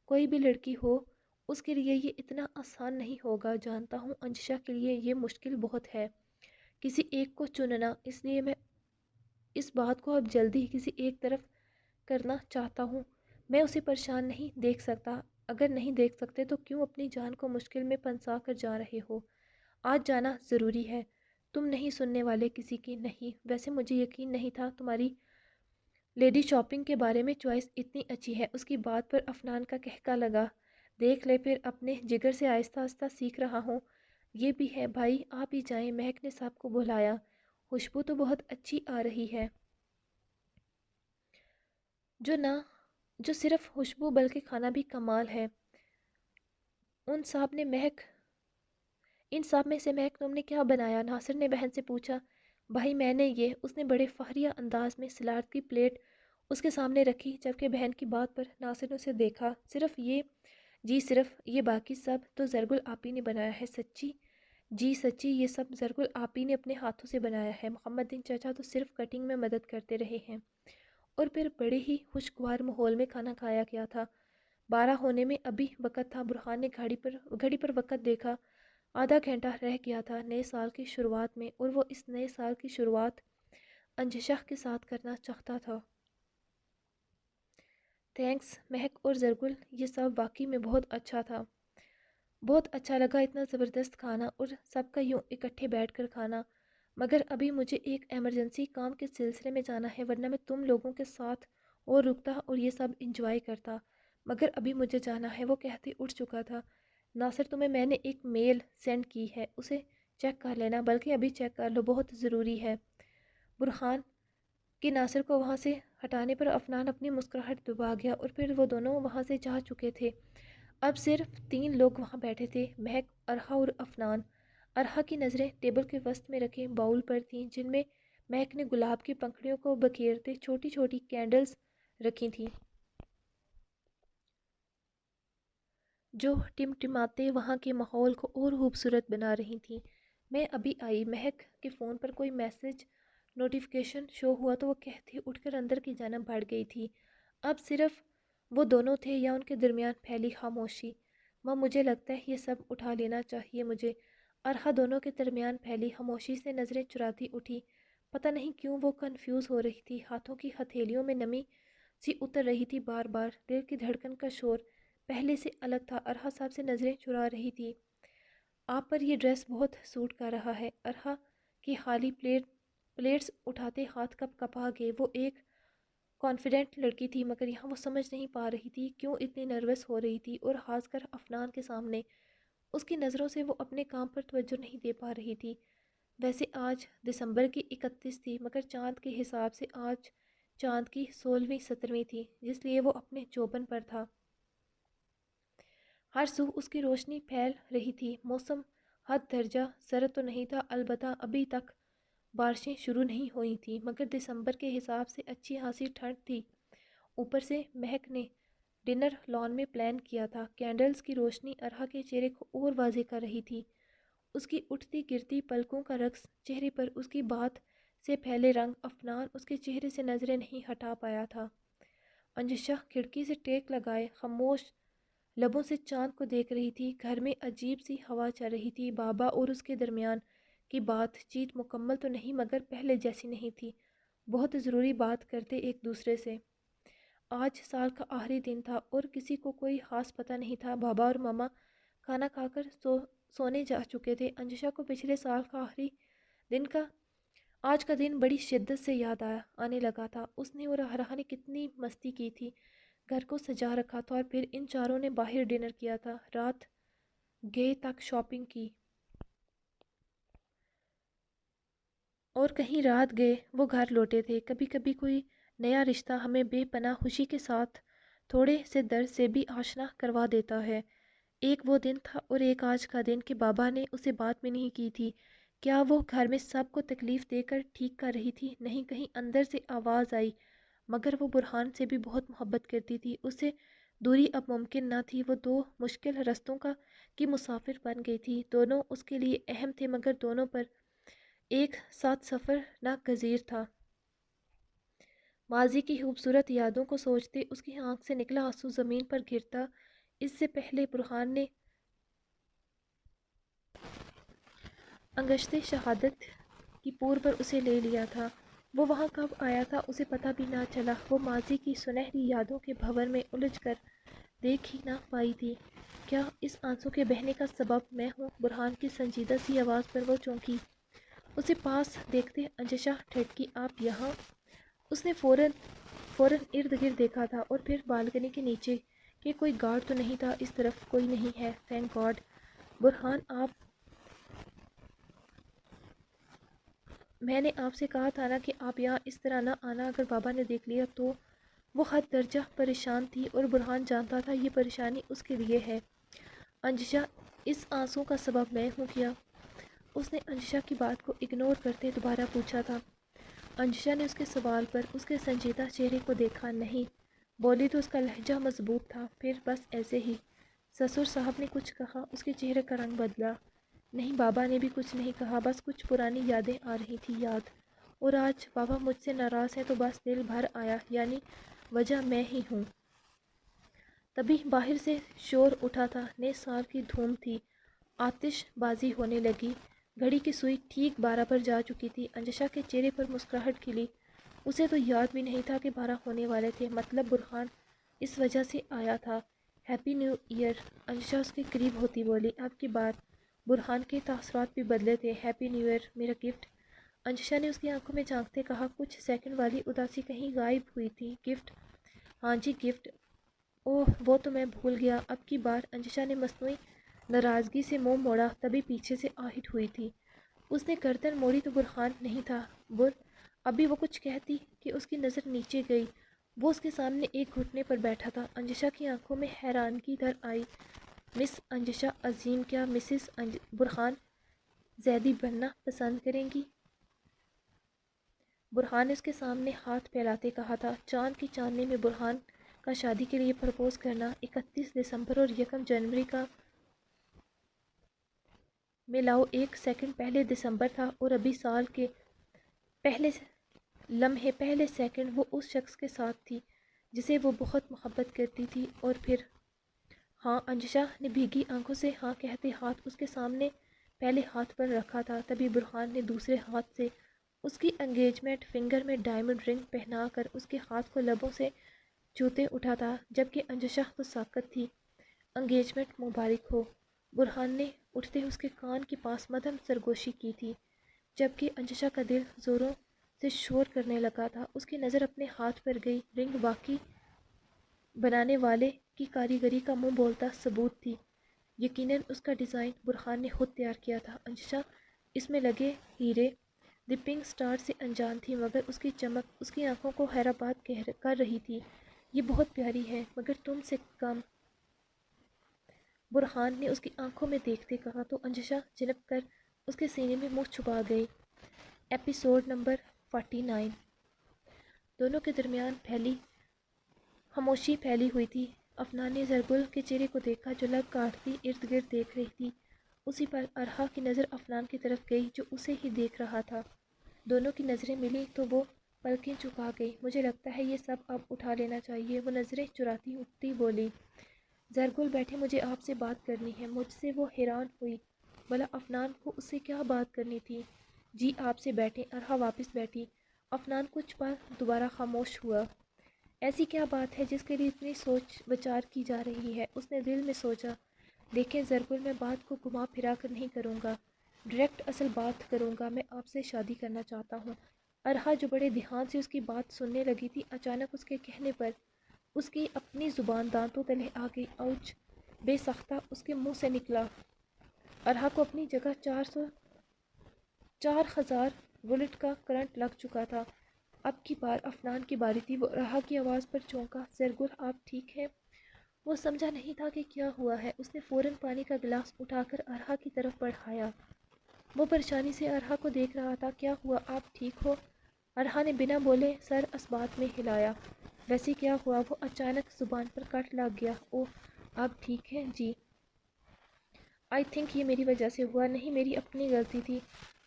کوئی بھی لڑکی ہو اس کے لیے یہ اتنا آسان نہیں ہوگا، جانتا ہوں انجشا کے لیے یہ مشکل بہت ہے کسی ایک کو چننا، اس لیے میں اس بات کو اب جلدی کسی ایک طرف کرنا چاہتا ہوں۔ میں اسے پریشان نہیں دیکھ سکتا، اگر نہیں دیکھ سکتے تو کیوں اپنی جان کو مشکل میں پھنسا کر جا رہے ہو؟ آج جانا ضروری ہے۔ تم نہیں سننے والے کسی کی نہیں، ویسے مجھے یقین نہیں تھا تمہاری لیڈی شاپنگ کے بارے میں چوائس اتنی اچھی ہے۔ اس کی بات پر افنان کا کہکا لگا۔ دیکھ لے پھر اپنے جگر سے آہستہ آہستہ سیکھ رہا ہوں۔ یہ بھی ہے بھائی، آپ ہی جائیں، مہک نے سب کو بلایا۔ خوشبو تو بہت اچھی آ رہی ہے۔ جو صرف خوشبو بلکہ کھانا بھی کمال ہے۔ ان سب میں سے مہک تم نے کیا بنایا؟ ناصر نے بہن سے پوچھا۔ بھائی میں نے اس نے بڑے فخریہ انداز میں سلاد کی پلیٹ اس کے سامنے رکھی، جبکہ بہن کی بات پر ناصر نے اسے دیکھا۔ صرف یہ؟ جی صرف یہ، باقی سب تو زرگل آپی نے بنایا ہے۔ سچی؟ جی سچی، یہ سب زرگل آپی نے اپنے ہاتھوں سے بنایا ہے۔ محمد دین چچا تو صرف کٹنگ میں مدد کرتے رہے ہیں، اور پھر بڑے ہی خوشگوار ماحول میں کھانا کھایا گیا تھا۔ 12 ہونے میں ابھی وقت تھا۔ برہان نے گھڑی پر وقت دیکھا۔ آدھا گھنٹہ رہ گیا تھا نئے سال کی شروعات میں، اور وہ اس نئے سال کی شروعات انجشا کے ساتھ کرنا چاہتا تھا۔ تھینکس مہک اور زرگل، یہ سب واقعی میں بہت اچھا تھا۔ بہت اچھا لگا اتنا زبردست کھانا، اور سب کا یوں اکٹھے بیٹھ کر کھانا۔ مگر ابھی مجھے ایک ایمرجنسی کام کے سلسلے میں جانا ہے، ورنہ میں تم لوگوں کے ساتھ اور رکتا اور یہ سب انجوائے کرتا، مگر ابھی مجھے جانا ہے۔ وہ کہتے اٹھ چکا تھا۔ ناصر تمہیں میں نے ایک میل سینڈ کی ہے، اسے چیک کر لینا، بلکہ ابھی چیک کر لو، بہت ضروری ہے۔ برہان کہ ناصر کو وہاں سے ہٹانے پر افنان اپنی مسکراہٹ دبا گیا، اور پھر وہ دونوں وہاں سے جا چکے تھے۔ اب صرف 3 لوگ وہاں بیٹھے تھے، مہک، ارحا اور افنان۔ ارحا کی نظریں ٹیبل کے وسط میں رکھے باؤل پر تھیں، جن میں مہک نے گلاب کی پنکھڑیوں کو بکھیرتے چھوٹی چھوٹی کینڈلز رکھی تھیں، جو ٹمٹماتے وہاں کے ماحول کو اور خوبصورت بنا رہی تھیں۔ میں ابھی آئی۔ مہک کے فون پر کوئی میسج نوٹیفیکیشن شو ہوا تو وہ کہتی اٹھ کر اندر کی جانب بڑھ گئی تھی۔ اب صرف وہ دونوں تھے یا ان کے درمیان پھیلی خاموشی؟ ماں مجھے لگتا ہے یہ سب اٹھا لینا چاہیے مجھے۔ ارحا دونوں کے درمیان پھیلی خاموشی سے نظریں چراتی اٹھی۔ پتہ نہیں کیوں وہ کنفیوز ہو رہی تھی، ہاتھوں کی ہتھیلیوں میں نمی سی اتر رہی تھی بار بار، دل کی دھڑکن کا شور پہلے سے الگ تھا۔ ارحا صاحب سے نظریں چرا رہی تھی۔ آپ پر یہ ڈریس بہت سوٹ کر رہا ہے۔ ارحا کی خالی پلیٹس اٹھاتے ہاتھ کپ کپا گئے۔ وہ ایک کانفیڈنٹ لڑکی تھی، مگر یہاں وہ سمجھ نہیں پا رہی تھی کیوں اتنی نروس ہو رہی تھی، اور خاص کر افنان کے سامنے۔ اس کی نظروں سے وہ اپنے کام پر توجہ نہیں دے پا رہی تھی۔ ویسے آج دسمبر کی 31 تھی، مگر چاند کے حساب سے آج چاند کی 16ویں 17ویں تھی، جس لیے وہ اپنے چوبن پر تھا۔ ہر سو اس کی روشنی پھیل رہی تھی۔ موسم حد درجہ سرد تو نہیں تھا، البتہ ابھی تک بارشیں شروع نہیں ہوئی تھیں، مگر دسمبر کے حساب سے اچھی خاصی ٹھنڈ تھی۔ اوپر سے مہک نے ڈنر لان میں پلان کیا تھا۔ کینڈلز کی روشنی ارحا کے چہرے کو اور واضح کر رہی تھی۔ اس کی اٹھتی گرتی پلکوں کا رقص، چہرے پر اس کی بات سے پھیلے رنگ، افنان اس کے چہرے سے نظریں نہیں ہٹا پایا تھا۔ انجشا کھڑکی سے ٹیک لگائے خاموش لبوں سے چاند کو دیکھ رہی تھی۔ گھر میں عجیب سی ہوا چل رہی تھی۔ بابا اور اس کے درمیان کی بات چیت مکمل تو نہیں، مگر پہلے جیسی نہیں تھی۔ بہت ضروری بات کرتے ایک دوسرے سے۔ آج سال کا آخری دن تھا اور کسی کو کوئی خاص پتہ نہیں تھا۔ بابا اور ماما کھانا کھا کر سونے جا چکے تھے۔ انجشا کو پچھلے سال کا آخری دن کا آج کا دن بڑی شدت سے یاد آنے لگا تھا۔ اس نے اور ارحا نے کتنی مستی کی تھی، گھر کو سجا رکھا تھا، اور پھر ان چاروں نے باہر ڈنر کیا تھا، رات گئے تک شاپنگ کی، اور کہیں رات گئے وہ گھر لوٹے تھے۔ کبھی کبھی کوئی نیا رشتہ ہمیں بے پناہ خوشی کے ساتھ تھوڑے سے درد سے بھی آشنا کروا دیتا ہے۔ ایک وہ دن تھا اور ایک آج کا دن کہ بابا نے اسے بات میں نہیں کی تھی۔ کیا وہ گھر میں سب کو تکلیف دے کر ٹھیک کر رہی تھی؟ نہیں، کہیں اندر سے آواز آئی، مگر وہ برہان سے بھی بہت محبت کرتی تھی، اس سے دوری اب ممکن نہ تھی۔ وہ 2 مشکل رستوں کی مسافر بن گئی تھی، دونوں اس کے لیے اہم تھے، مگر دونوں پر ایک ساتھ سفر ناگزیر تھا۔ ماضی کی خوبصورت یادوں کو سوچتے اس کی آنکھ سے نکلا آنسو زمین پر گرتا اس سے پہلے برہان نے انگشت شہادت کی پور پر اسے لے لیا تھا۔ وہ وہاں کب آیا تھا اسے پتہ بھی نہ چلا۔ وہ ماضی کی سنہری یادوں کے بھنور میں الجھ کر دیکھ ہی نہ پائی تھی۔ کیا اس آنسوں کے بہنے کا سبب میں ہوں؟ برہان کی سنجیدہ سی آواز پر وہ چونکی۔ اسے پاس دیکھتے انجشا ٹھٹکی۔ آپ یہاں؟ اس نے فوراً ارد گرد دیکھا تھا اور پھر بالکنی کے نیچے کہ کوئی گارڈ تو نہیں تھا۔ اس طرف کوئی نہیں ہے، تھینک گاڈ۔ برہان آپ، میں نے آپ سے کہا تھا نا کہ آپ یہاں اس طرح نہ آنا، اگر بابا نے دیکھ لیا تو۔ وہ حد درجہ پریشان تھی اور برہان جانتا تھا یہ پریشانی اس کے لیے ہے۔ انجشا، اس آنسوں کا سبب میں ہوں کیا؟ اس نے انجشا کی بات کو اگنور کرتے دوبارہ پوچھا تھا۔ انجشا نے اس کے سوال پر اس کے سنجیدہ چہرے کو دیکھا۔ نہیں بولی تو اس کا لہجہ مضبوط تھا، پھر بس ایسے ہی۔ سسر صاحب نے کچھ کہا؟ اس کے چہرے کا رنگ بدلا۔ نہیں، بابا نے بھی کچھ نہیں کہا، بس کچھ پرانی یادیں آ رہی تھی یاد، اور آج بابا مجھ سے ناراض ہیں تو بس دل بھر آیا، یعنی وجہ میں ہی ہوں۔ تبھی باہر سے شور اٹھا تھا، نئے سال کی دھوم تھی، آتش بازی ہونے لگی۔ گھڑی کی سوئی ٹھیک 12 پر جا چکی تھی۔ انجشا کے چہرے پر مسکراہٹ کھلی۔ اسے تو یاد بھی نہیں تھا کہ 12 ہونے والے تھے، مطلب برہان اس وجہ سے آیا تھا۔ ہیپی نیو ایئر، انجشا اس کے قریب ہوتی بولی۔ اب کی بار برہان کے تاثرات بھی بدلے تھے۔ ہیپی نیو ایئر، میرا گفٹ؟ انجشا نے اس کی آنکھوں میں جھانکتے کہا۔ کچھ سیکنڈ والی اداسی کہیں غائب ہوئی تھی۔ گفٹ؟ ہاں جی گفٹ۔ اوہ وہ تو میں بھول گیا۔ اب کی بار انجشا نے مصنوعی ناراضگی سے منہ موڑا، تبھی پیچھے سے آہٹ ہوئی تھی۔ اس نے گردن موڑی تو برہان نہیں تھا۔ ابھی وہ کچھ کہتی کہ اس کی نظر نیچے گئی۔ وہ اس کے سامنے ایک گھٹنے پر بیٹھا تھا۔ انجشا کی آنکھوں میں حیرانگی در آئی۔ مس انجشا عظیم، کیا مسز برہان زیدی بننا پسند کریں گی؟ برہان نے اس کے سامنے ہاتھ پھیلاتے کہا تھا۔ چاند کی چاندنی میں برہان کا شادی کے لیے پرپوز کرنا 31 دسمبر اور 1 جنوری کا ملاؤ ایک سیکنڈ پہلے دسمبر تھا، اور ابھی سال کے پہلے لمحے، پہلے سیکنڈ وہ اس شخص کے ساتھ تھی جسے وہ بہت محبت کرتی تھی۔ اور پھر ہاں، انجشا نے بھیگی آنکھوں سے ہاں کہتے ہاتھ اس کے سامنے پہلے ہاتھ پر رکھا تھا، تبھی برہان نے دوسرے ہاتھ سے اس کی انگیجمنٹ فنگر میں ڈائمنڈ رنگ پہنا کر اس کے ہاتھ کو لبوں سے چھوتے اٹھا تھا، جبکہ انجشا تو ساکت تھی۔ انگیجمنٹ مبارک ہو۔ برہان نے اٹھتے اس کے کان کے پاس مدھم سرگوشی کی تھی، جبکہ انجشا کا دل زوروں سے شور کرنے لگا تھا۔ اس کی نظر اپنے ہاتھ پر گئی۔ رنگ واقعی بنانے والے کی کاریگری کا منہ بولتا ثبوت تھی۔ یقیناً اس کا ڈیزائن برہان نے خود تیار کیا تھا۔ انجشا اس میں لگے ہیرے، دی پنک سٹار سے انجان تھی، مگر اس کی چمک اس کی آنکھوں کو حیرآباد کر رہی تھی۔ یہ بہت پیاری ہے، مگر تم سے کم، برہان نے اس کی آنکھوں میں دیکھتے کہا، تو انجشا جھنک کر اس کے سینے میں منہ چھپا گئی۔ Episode number 49۔ دونوں کے درمیان خاموشی پھیلی ہوئی تھی۔ افنان نے زرگل کے چہرے کو دیکھا جو لب کاٹتی ارد گرد دیکھ رہی تھی۔ اسی پر ارحا کی نظر افنان کی طرف گئی جو اسے ہی دیکھ رہا تھا۔ دونوں کی نظریں ملی تو وہ پلکیں جھکا گئی۔ مجھے لگتا ہے یہ سب اب اٹھا لینا چاہیے، وہ نظریں چراتی اٹھتی بولی۔ زرگل بیٹھے، مجھے آپ سے بات کرنی ہے۔ مجھ سے وہ حیران ہوئی، بھلا افنان کو اس سے کیا بات کرنی تھی؟ جی آپ سے بیٹھیں۔ ارحا واپس بیٹھی۔ افنان کچھ پل دوبارہ خاموش ہوا۔ ایسی کیا بات ہے جس کے لیے اتنی سوچ بچار کی جا رہی ہے؟ اس نے دل میں سوچا۔ دیکھیں زرگل، میں بات کو گھما پھرا کر نہیں کروں گا، ڈائریکٹ اصل بات کروں گا۔ میں آپ سے شادی کرنا چاہتا ہوں۔ ارحا جو بڑے دھیان سے اس کی بات سننے لگی تھی، اچانک اس کے کہنے پر اس کی اپنی زبان دانتوں تلے آ گئی۔ آؤچ! بے ساختہ اس کے منہ سے نکلا۔ ارحا کو اپنی جگہ 4000 وولٹ کا کرنٹ لگ چکا تھا۔ اب کی بار افنان کی باری تھی۔ وہ ارحا کی آواز پر چونکا۔ زرگل آپ ٹھیک ہیں؟ وہ سمجھا نہیں تھا کہ کیا ہوا ہے۔ اس نے فوراً پانی کا گلاس اٹھا کر ارحا کی طرف بڑھایا۔ وہ پریشانی سے ارحا کو دیکھ رہا تھا۔ کیا ہوا، آپ ٹھیک ہو؟ ارحا نے بنا بولے سر اثبات میں ہلایا۔ ویسے کیا ہوا؟ وہ اچانک زبان پر کٹ لگ گیا۔ اوہ، آپ ٹھیک ہیں؟ جی آئی تھنک یہ میری وجہ سے ہوا۔ نہیں، میری اپنی غلطی تھی۔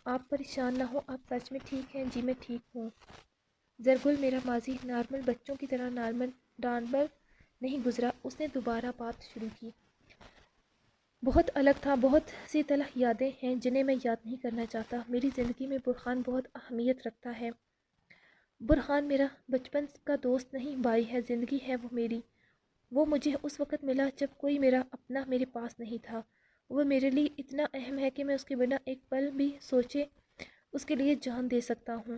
آپ پریشان نہ ہوں، آپ سچ میں ٹھیک ہیں؟ جی میں ٹھیک ہوں۔ زرگل، میرا ماضی نارمل بچوں کی طرح نارمل نہیں گزرا اس نے دوبارہ بات شروع کی۔ بہت الگ تھا، بہت سی تلخ یادیں ہیں جنہیں میں یاد نہیں کرنا چاہتا۔ میری زندگی میں برہان بہت اہمیت رکھتا ہے۔ برہان میرا بچپن کا دوست نہیں، بھائی ہے، زندگی ہے وہ میری۔ وہ مجھے اس وقت ملا جب کوئی میرا اپنا میرے پاس نہیں تھا۔ وہ میرے لیے اتنا اہم ہے کہ میں اس کے بنا ایک پل بھی سوچے اس کے لیے جان دے سکتا ہوں۔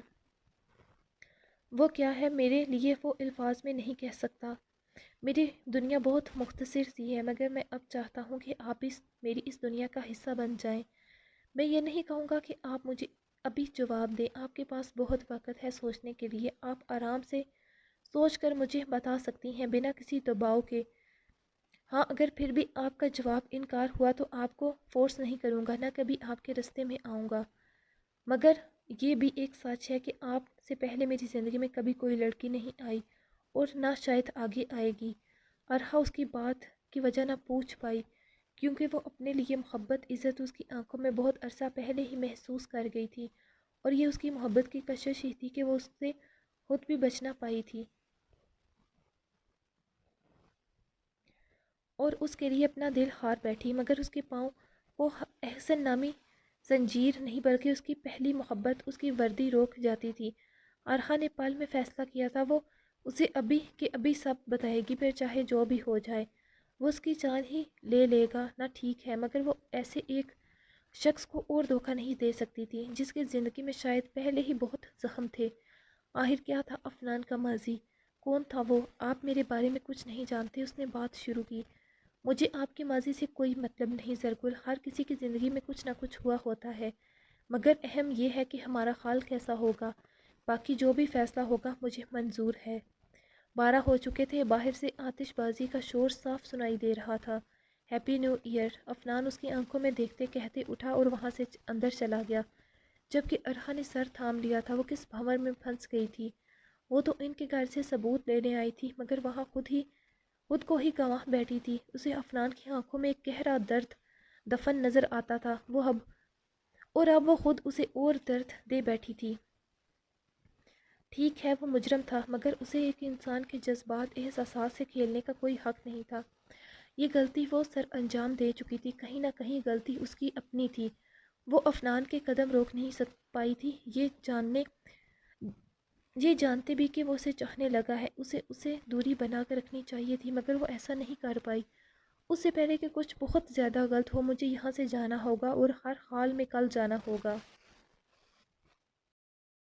وہ کیا ہے میرے لیے وہ الفاظ میں نہیں کہہ سکتا۔ میری دنیا بہت مختصر سی ہے، مگر میں اب چاہتا ہوں کہ آپ بھی میری اس دنیا کا حصہ بن جائیں۔ میں یہ نہیں کہوں گا کہ آپ مجھے ابھی جواب دیں، آپ کے پاس بہت وقت ہے سوچنے کے لیے، آپ آرام سے سوچ کر مجھے بتا سکتی ہیں بنا کسی دباؤ کے۔ ہاں، اگر پھر بھی آپ کا جواب انکار ہوا تو آپ کو فورس نہیں کروں گا، نہ کبھی آپ کے راستے میں آؤں گا۔ مگر یہ بھی ایک سچ ہے کہ آپ سے پہلے میری زندگی میں کبھی کوئی لڑکی نہیں آئی اور نہ شاید آگے آئے گی۔ ارہا اس کی بات کی وجہ نہ پوچھ پائی، کیونکہ وہ اپنے لیے محبت عزت اس کی آنکھوں میں بہت عرصہ پہلے ہی محسوس کر گئی تھی، اور یہ اس کی محبت کی کشش ہی تھی کہ وہ اس سے خود بھی بچ نہ پائی تھی اور اس کے لیے اپنا دل ہار بیٹھی۔ مگر اس کے پاؤں وہ احسن نامی زنجیر نہیں بلکہ اس کی پہلی محبت، اس کی وردی روک جاتی تھی۔ ارہا نے پل میں فیصلہ کیا تھا، وہ اسے ابھی کے ابھی سب بتائے گی، پھر چاہے جو بھی ہو جائے۔ وہ اس کی جان ہی لے لے گا نہ، ٹھیک ہے، مگر وہ ایسے ایک شخص کو اور دھوکہ نہیں دے سکتی تھی جس کی زندگی میں شاید پہلے ہی بہت زخم تھے۔ آخر کیا تھا افنان کا ماضی؟ کون تھا وہ؟ آپ میرے بارے میں کچھ نہیں جانتے، اس نے بات شروع کی۔ مجھے آپ کے ماضی سے کوئی مطلب نہیں زرگل، ہر کسی کی زندگی میں کچھ نہ کچھ ہوا ہوتا ہے، مگر اہم یہ ہے کہ ہمارا حال کیسا ہوگا۔ باقی جو بھی فیصلہ ہوگا مجھے منظور ہے۔ 12 ہو چکے تھے، باہر سے آتش بازی کا شور صاف سنائی دے رہا تھا۔ ہیپی نیو ایئر، افنان اس کی آنکھوں میں دیکھتے کہتے اٹھا اور وہاں سے اندر چلا گیا، جبکہ ارہا نے سر تھام لیا تھا۔ وہ کس بھنور میں پھنس گئی تھی؟ وہ تو ان کے گھر سے ثبوت لینے آئی تھی، مگر وہاں خود کو ہی گنواہ بیٹھی تھی۔ اسے افنان کی آنکھوں میں ایک گہرا درد دفن نظر آتا تھا، اب وہ خود اسے اور درد دے بیٹھی تھی۔ ٹھیک ہے وہ مجرم تھا، مگر اسے ایک انسان کے جذبات احساسات سے کھیلنے کا کوئی حق نہیں تھا۔ یہ غلطی وہ سر انجام دے چکی تھی، کہیں نہ کہیں غلطی اس کی اپنی تھی۔ وہ افنان کے قدم روک نہیں پائی تھی، یہ جانتے بھی کہ وہ اسے چاہنے لگا ہے، اسے دوری بنا کر رکھنی چاہیے تھی، مگر وہ ایسا نہیں کر پائی۔ اس سے پہلے کہ کچھ بہت زیادہ غلط ہو، مجھے یہاں سے جانا ہوگا اور ہر حال میں کل جانا ہوگا۔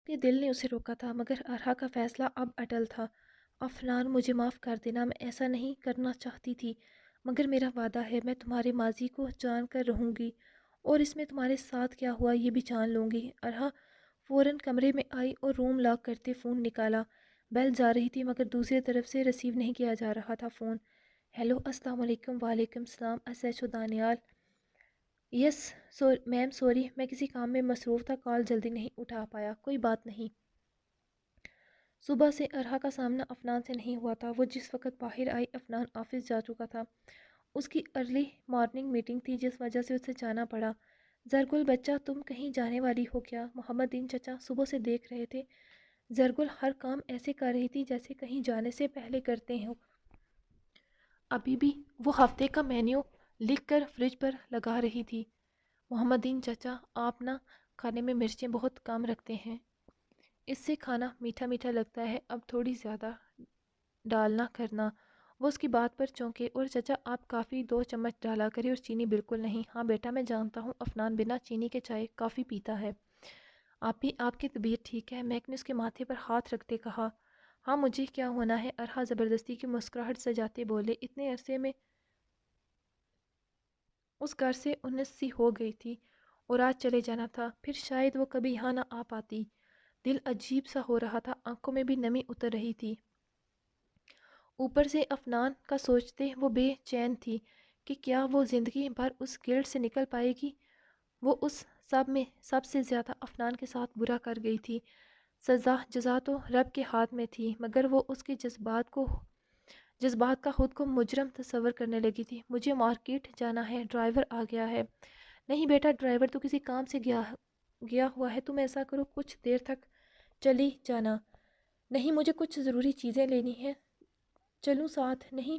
کے دل نے اسے روکا تھا، مگر ارہا کا فیصلہ اب اٹل تھا۔ افنان، مجھے معاف کر دینا، میں ایسا نہیں کرنا چاہتی تھی، مگر میرا وعدہ ہے میں تمہارے ماضی کو جان کر رہوں گی اور اس میں تمہارے ساتھ کیا ہوا یہ بھی جان لوں گی۔ ارہا فوراً کمرے میں آئی اور روم لاک کرتے فون نکالا۔ بیل جا رہی تھی، مگر دوسری طرف سے ریسیو نہیں کیا جا رہا تھا فون۔ ہیلو، السلام علیکم۔ وعلیکم السلام، ایس ایچ او دانیال۔ یس میم، سوری، میں کسی کام میں مصروف تھا، کال جلدی نہیں اٹھا پایا۔ کوئی بات نہیں۔ صبح سے ارہا کا سامنا افنان سے نہیں ہوا تھا۔ وہ جس وقت باہر آئی افنان آفس جا چکا تھا۔ اس کی ارلی مارننگ میٹنگ تھی جس وجہ سے اسے جانا پڑا۔ زرگل بچہ، تم کہیں جانے والی ہو کیا؟ محمد دین چچا صبح سے دیکھ رہے تھے۔ زرگل ہر کام ایسے کر رہی تھی جیسے کہیں جانے سے پہلے کرتے ہیں۔ ابھی بھی وہ ہفتے کا مینیو لکھ کر فریج پر لگا رہی تھی۔ محمد دین چچا، آپ نا کھانے میں مرچیں بہت کم رکھتے ہیں، اس سے کھانا میٹھا میٹھا لگتا ہے، اب تھوڑی زیادہ ڈالنا کرنا۔ وہ اس کی بات پر چونکے، اور چچا آپ کافی 2 چمچ ڈالا کریں اور چینی بالکل نہیں۔ ہاں بیٹا، میں جانتا ہوں افنان بنا چینی کے چائے کافی پیتا ہے۔ آپ کی طبیعت ٹھیک ہے؟ میک نے اس کے ماتھے پر ہاتھ رکھتے کہا۔ ہاں، مجھے کیا ہونا ہے؟ ارہا زبردستی کی مسکراہٹ سجاتے بولے۔ اتنے عرصے میں اس گھر سے 19 سی ہو گئی تھی اور آج چلے جانا تھا، پھر شاید وہ کبھی یہاں نہ آ پاتی۔ دل عجیب سا ہو رہا تھا، آنکھوں میں بھی نمی اتر رہی تھی۔ اوپر سے افنان کا سوچتے وہ بے چین تھی کہ کیا وہ زندگی بھر اس گلٹ سے نکل پائے گی۔ وہ اس سب میں سب سے زیادہ افنان کے ساتھ برا کر گئی تھی۔ جزا تو رب کے ہاتھ میں تھی، مگر وہ اس کے جذبات کا خود کو مجرم تصور کرنے لگی تھی۔ مجھے مارکیٹ جانا ہے، ڈرائیور آ گیا ہے۔ نہیں بیٹا، ڈرائیور تو کسی کام سے گیا ہوا ہے، تم ایسا کرو کچھ دیر تک چلی جانا۔ نہیں، مجھے کچھ ضروری چیزیں لینی ہیں، چلوں ساتھ؟ نہیں،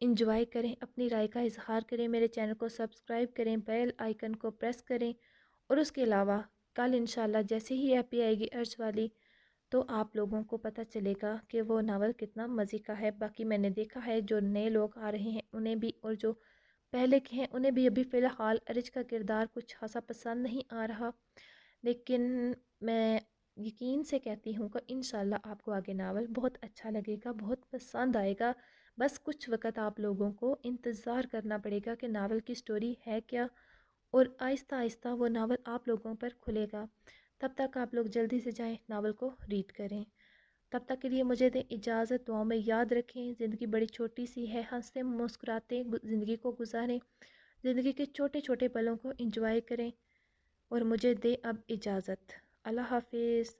انجوائے کریں، اپنی رائے کا اظہار کریں، میرے چینل کو سبسکرائب کریں، بیل آئیکن کو پریس کریں، اور اس کے علاوہ کل انشاءاللہ جیسے ہی ایپی آئے گی ارج والی تو آپ لوگوں کو پتہ چلے گا کہ وہ ناول کتنا مزے کا ہے۔ باقی میں نے دیکھا ہے جو نئے لوگ آ رہے ہیں انہیں بھی، اور جو پہلے کے ہیں انہیں بھی ابھی فی الحال ارج کا کردار کچھ خاصا پسند نہیں آ رہا، لیکن میں یقین سے کہتی ہوں کہ انشاءاللہ آپ کو آگے ناول بہت اچھا لگے گا، بہت پسند آئے گا۔ بس کچھ وقت آپ لوگوں کو انتظار کرنا پڑے گا کہ ناول کی سٹوری ہے کیا، اور آہستہ آہستہ وہ ناول آپ لوگوں پر کھلے گا۔ تب تک آپ لوگ جلدی سے جائیں ناول کو ریڈ کریں۔ تب تک کے لیے مجھے دیں اجازت، دعاؤں میں یاد رکھیں زندگی بڑی چھوٹی سی ہے، ہنستے مسکراتے زندگی کو گزاریں، زندگی کے چھوٹے چھوٹے پلوں کو انجوائے کریں، اور مجھے دیں اب اجازت۔ اللہ حافظ۔